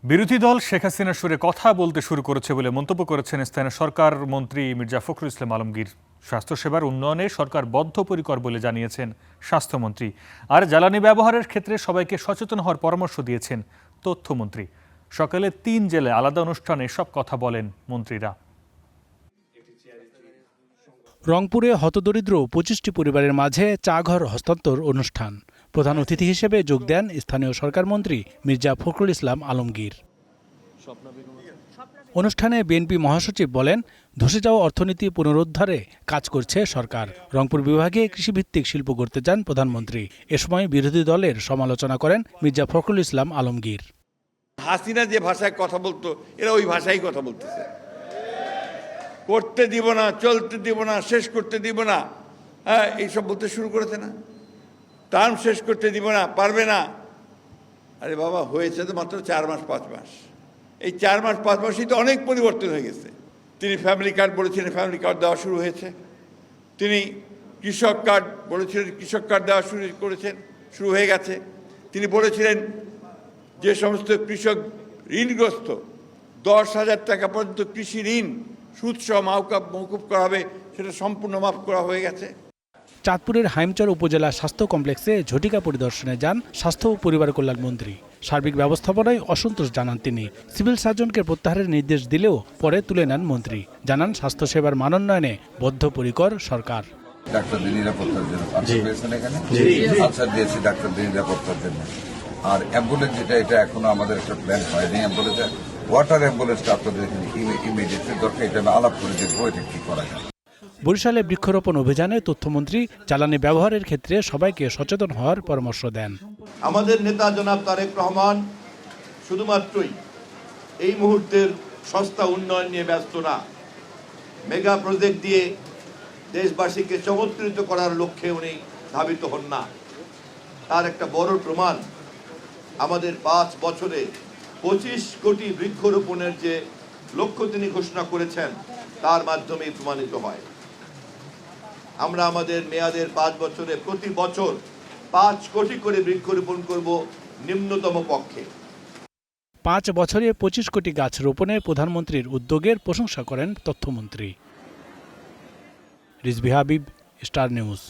বিরোধী দল শেখ হাসিনার সুরে কথা বলতে শুরু করেছে বলে মন্তব্য করেছেন স্থানীয় সরকার মন্ত্রী মির্জা ফখরুল ইসলাম আলমগীর। স্বাস্থ্যসেবার উন্নয়নে সরকার বদ্ধপরিকর বলে জানিয়েছেন স্বাস্থ্যমন্ত্রী। আর জ্বালানি ব্যবহারের ক্ষেত্রে সবাইকে সচেতন হওয়ার পরামর্শ দিয়েছেন তথ্যমন্ত্রী। সকালে ৩ জেলায় আলাদা অনুষ্ঠানে সব কথা বলেন মন্ত্রীরা। রংপুরে হতদরিদ্র ২৫টি পরিবারের মাঝে চা ঘর হস্তান্তর অনুষ্ঠান। প্রধান অতিথি হিসেবে যোগ দেন স্থানীয় সরকার মন্ত্রী মির্জা ফখরুল ইসলাম আলমগীর। অনুষ্ঠানে বিএনপি মহাসচিব বলেন, ধসে যাওয়া অর্থনীতি পুনরুদ্ধারে কাজ করছে সরকার। রংপুর বিভাগে কৃষিভিত্তিক শিল্প গড়তে চান প্রধানমন্ত্রী। এ সময় বিরোধী দলের সমালোচনা করেন মির্জা ফখরুল ইসলাম আলমগীর। হাসিনা যে ভাষায় কথা বলতো, এরা ওই ভাষায় কথা বলতেছে। করতে দিব না, চলতে দিব না, শেষ করতে দিব না, হ্যাঁ এইসব বলতে শুরু করেছে না। টার্ম শেষ করতে দিব না, পারবে না। আরে বাবা, হয়েছে তো মাত্র 4 মাস 5 মাস। এই 4 মাস 5 মাসই তো অনেক পরিবর্তন হয়ে গেছে। তিনি ফ্যামিলি কার্ড বলেছিলেন, ফ্যামিলি কার্ড দেওয়া শুরু হয়েছে। তিনি কৃষক কার্ড বলেছিলেন, কৃষক কার্ড দেওয়া শুরু হয়ে গেছে। তিনি বলেছিলেন যে সমস্ত কৃষক ঋণগ্রস্ত 10,000 টাকা পর্যন্ত কৃষি ঋণ সুদসহ মওকুফ করা হবে, সেটা সম্পূর্ণ মাফ করা হয়ে গেছে। চাঁদপুরের হাইমচর উপজেলা স্বাস্থ্য কমপ্লেক্সে ঝটিকা পরিদর্শনে যান স্বাস্থ্য ও পরিবার কল্যাণ মন্ত্রী। সার্বিক ব্যবস্থাপনায় অসন্তোষ জানান তিনি। সিভিল সার্জনকে প্রত্যাহারের নির্দেশ দিলেও পরে তুলে নেন মন্ত্রী। জানান স্বাস্থ্যসেবার মানোন্নয়নে বদ্ধপরিকর সরকার। ডাক্তারদের নিরাপত্তার জন্য এখানে আচ্ছা দিয়েছি, ডাক্তারদের নিরাপত্তার জন্য। আর অ্যাম্বুলেন্স যেটা, এটা এখনো আমাদের একটা প্ল্যান হয়নি। অ্যাম্বুলেন্স, ওয়াটার অ্যাম্বুলেন্সটা আপনাদের এখানে ইমিডিয়েটলি দরকার। এটা আমি আলাপ করে দেখবো এটা কি করা যায়। বরিশালে বৃক্ষরোপণ অভিযানে তথ্যমন্ত্রী জ্বালানি ব্যবহারের ক্ষেত্রে সবাইকে সচেতন হওয়ার পরামর্শ দেন। আমাদের নেতা জনাব তারেক রহমান শুধুমাত্রই এই মুহূর্তের সস্তা উন্নয়ন নিয়ে ব্যস্ত না, মেগা প্রজেক্ট দিয়ে দেশবাসীকে চমৎকৃত করার লক্ষ্যে উনি ধাবিত হন না। তার একটা বড় প্রমাণ আমাদের 5 বছরে 25 কোটি বৃক্ষরোপণের যে লক্ষ্য তিনি ঘোষণা করেছেন, তার মাধ্যমেই প্রমাণিত হয়। আমরা আমাদের মেয়াদের 5 বছরে প্রতি বছর 5 কোটি করে বৃক্ষরোপণ করব নিম্নতম পক্ষে। 5 বছরে 25 কোটি গাছ রোপণে প্রধানমন্ত্রীর উদ্যোগের প্রশংসা করেন তথ্যমন্ত্রী। Rizvi Habib, star news.